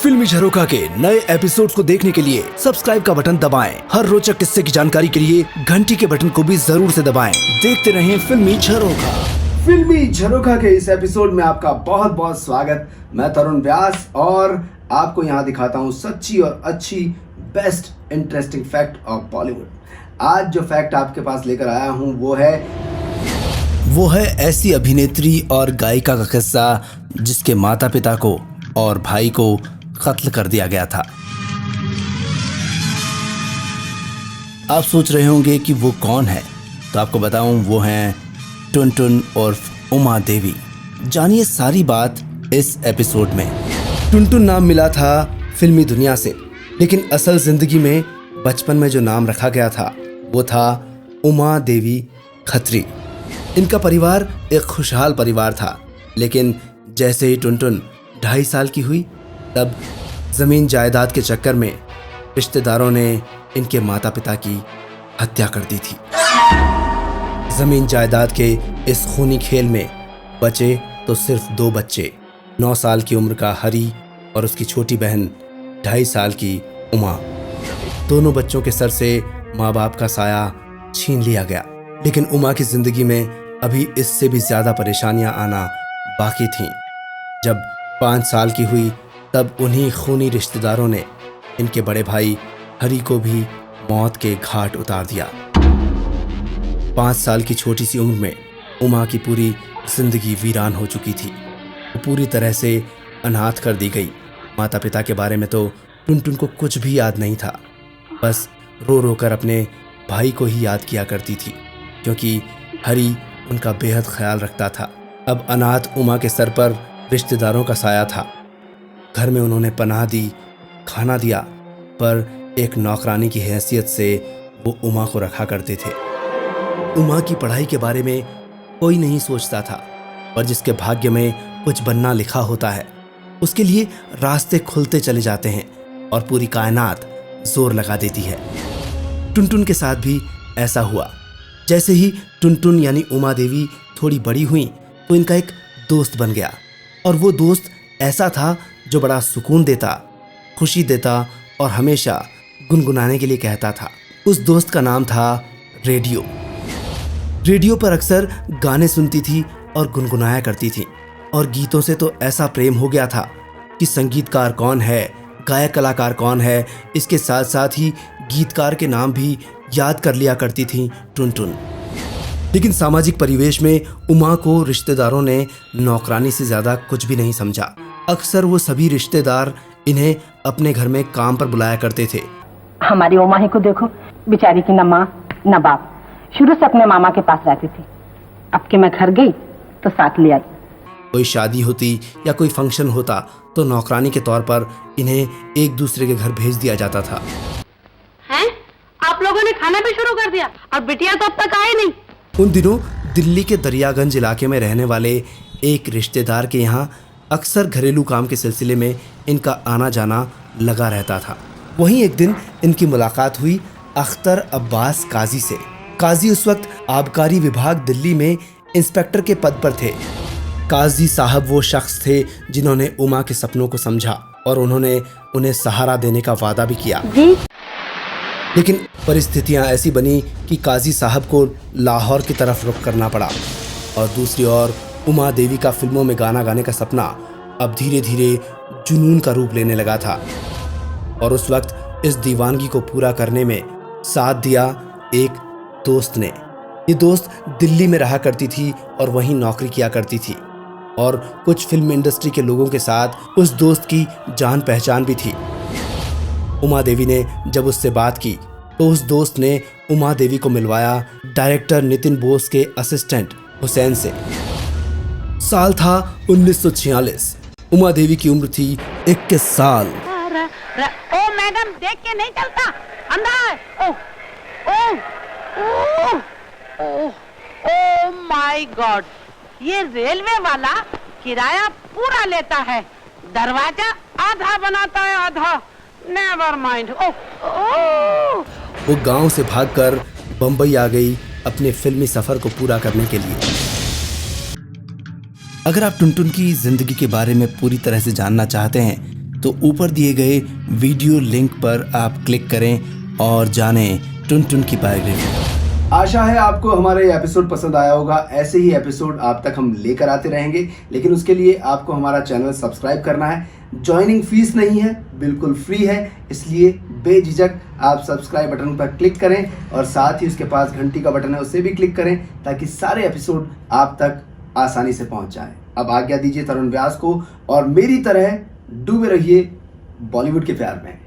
फिल्मी झरोखा के नए एपिसोड्स को देखने के लिए सब्सक्राइब का बटन दबाएं। हर रोचक किस्से की जानकारी के लिए घंटी के बटन को भी जरूर से दबाएं। देखते रहें फिल्मी झरोखा। फिल्मी झरोखा के इस एपिसोड में आपका बहुत बहुत स्वागत। मैं तरुण व्यास और आपको यहाँ दिखाता हूँ सच्ची और अच्छी best interesting fact of Bollywood. आज जो फैक्ट आपके पास लेकर आया हूँ वो है ऐसी अभिनेत्री और गायिका का किस्सा जिसके माता पिता को और भाई को कत्ल कर दिया गया था। आप सोच रहे होंगे कि वो कौन है, तो आपको बताऊं वो हैं टुनटुन उर्फ उमा देवी। जानिए सारी बात इस एपिसोड में। टुनटुन नाम मिला था फिल्मी दुनिया से, लेकिन असल जिंदगी में बचपन में जो नाम रखा गया था वो था उमा देवी खत्री। इनका परिवार एक खुशहाल परिवार था, लेकिन जैसे ही टुनटुन 2.5 साल की हुई तब जमीन जायदाद के चक्कर में रिश्तेदारों ने इनके माता पिता की हत्या कर दी थी। जमीन जायदाद के इस खूनी खेल में बचे तो सिर्फ 2 बच्चे, 9 साल की उम्र का हरी और उसकी छोटी बहन 2.5 साल की उमा। दोनों बच्चों के सर से माँ बाप का साया छीन लिया गया, लेकिन उमा की जिंदगी में अभी इससे भी ज्यादा परेशानियां आना बाकी थीं। जब 5 साल की हुई तब उन्हीं खूनी रिश्तेदारों ने इनके बड़े भाई हरी को भी मौत के घाट उतार दिया। 5 साल की छोटी सी उम्र में उमा की पूरी जिंदगी वीरान हो चुकी थी। वो पूरी तरह से अनाथ कर दी गई। माता पिता के बारे में तो टुनटुन को कुछ भी याद नहीं था, बस रो रो कर अपने भाई को ही याद किया करती थी, क्योंकि हरी उनका बेहद ख्याल रखता था। अब अनाथ उमा के सर पर रिश्तेदारों का साया था। घर में उन्होंने पनाह दी, खाना दिया, पर एक नौकरानी की हैसियत से वो उमा को रखा करते थे। उमा की पढ़ाई के बारे में कोई नहीं सोचता था, पर जिसके भाग्य में कुछ बनना लिखा होता है उसके लिए रास्ते खुलते चले जाते हैं और पूरी कायनात जोर लगा देती है। टुनटुन के साथ भी ऐसा हुआ। जैसे ही टुनटुन यानी उमा देवी थोड़ी बड़ी हुई तो इनका एक दोस्त बन गया, और वो दोस्त ऐसा था जो बड़ा सुकून देता, खुशी देता और हमेशा गुनगुनाने के लिए कहता था। उस दोस्त का नाम था रेडियो। रेडियो पर अक्सर गाने सुनती थी और गुनगुनाया करती थी, और गीतों से तो ऐसा प्रेम हो गया था कि संगीतकार कौन है, गायक कलाकार कौन है, इसके साथ साथ ही गीतकार के नाम भी याद कर लिया करती थी टुनटुन। लेकिन सामाजिक परिवेश में उमा को रिश्तेदारों ने नौकरानी से ज्यादा कुछ भी नहीं समझा। अक्सर वो सभी रिश्तेदार इन्हें अपने घर में काम पर बुलाया करते थे। हमारी उमा ही को देखो, बेचारी की न माँ न बाप, शुरू से अपने मामा के पास रहती थी। अब कि मैं घर गई तो साथ ले आई। कोई शादी होती या कोई फंक्शन होता तो नौकरानी के तौर पर इन्हें एक दूसरे के घर भेज दिया जाता था। हैं? आप लोगों ने खाना भी शुरू कर दिया और बिटिया तो अब तक आई नहीं। उन दिनों दिल्ली के दरियागंज इलाके में रहने वाले एक रिश्तेदार के यहाँ अक्सर घरेलू काम के सिलसिले में इनका आना जाना लगा रहता था। वहीं एक दिन इनकी मुलाकात हुई अख्तर अब्बास काजी से। काजी उस वक्त आबकारी विभाग दिल्ली में इंस्पेक्टर के पद पर थे। काजी साहब वो शख्स थे जिन्होंने उमा के सपनों को समझा और उन्होंने उन्हें सहारा देने का वादा भी किया। लेकिन परिस्थितियां ऐसी बनी कि काजी साहब को लाहौर की तरफ रुख करना पड़ा, और दूसरी ओर उमा देवी का फिल्मों में गाना गाने का सपना अब धीरे धीरे जुनून का रूप लेने लगा था। और उस वक्त इस दीवानगी को पूरा करने में साथ दिया एक दोस्त ने। ये दोस्त दिल्ली में रहा करती थी और वहीं नौकरी किया करती थी, और कुछ फिल्म इंडस्ट्री के लोगों के साथ उस दोस्त की जान पहचान भी थी। उमा देवी ने जब उससे बात की तो उस दोस्त ने उमा देवी को मिलवाया डायरेक्टर नितिन बोस के असिस्टेंट हुसैन से। साल था 1946। उमा देवी की उम्र थी 21 साल। ओ मैडम, देख के नहीं चलता, अंदर। ओ माय गॉड, ये रेलवे वाला किराया पूरा लेता है, दरवाजा आधा बनाता है आधा। Never mind. वो गांव से भागकर बंबई आ गई अपने फिल्मी सफर को पूरा करने के लिए। अगर आप टुनटुन की जिंदगी के बारे में पूरी तरह से जानना चाहते हैं तो ऊपर दिए गए वीडियो लिंक पर आप क्लिक करें और जानें टुनटुन की बायोग्राफी। आशा है आपको हमारा ये एपिसोड पसंद आया होगा। ऐसे ही एपिसोड आप तक हम लेकर आते रहेंगे, लेकिन उसके लिए आपको हमारा चैनल सब्सक्राइब करना है। ज्वाइनिंग फीस नहीं है, बिल्कुल फ्री है, इसलिए बेझिझक आप सब्सक्राइब बटन पर क्लिक करें और साथ ही उसके पास घंटी का बटन है उसे भी क्लिक करें ताकि सारे एपिसोड आप तक आसानी से पहुंच जाएं। अब आज्ञा दीजिए तरुण व्यास को और मेरी तरह डूबे रहिए बॉलीवुड के प्यार में।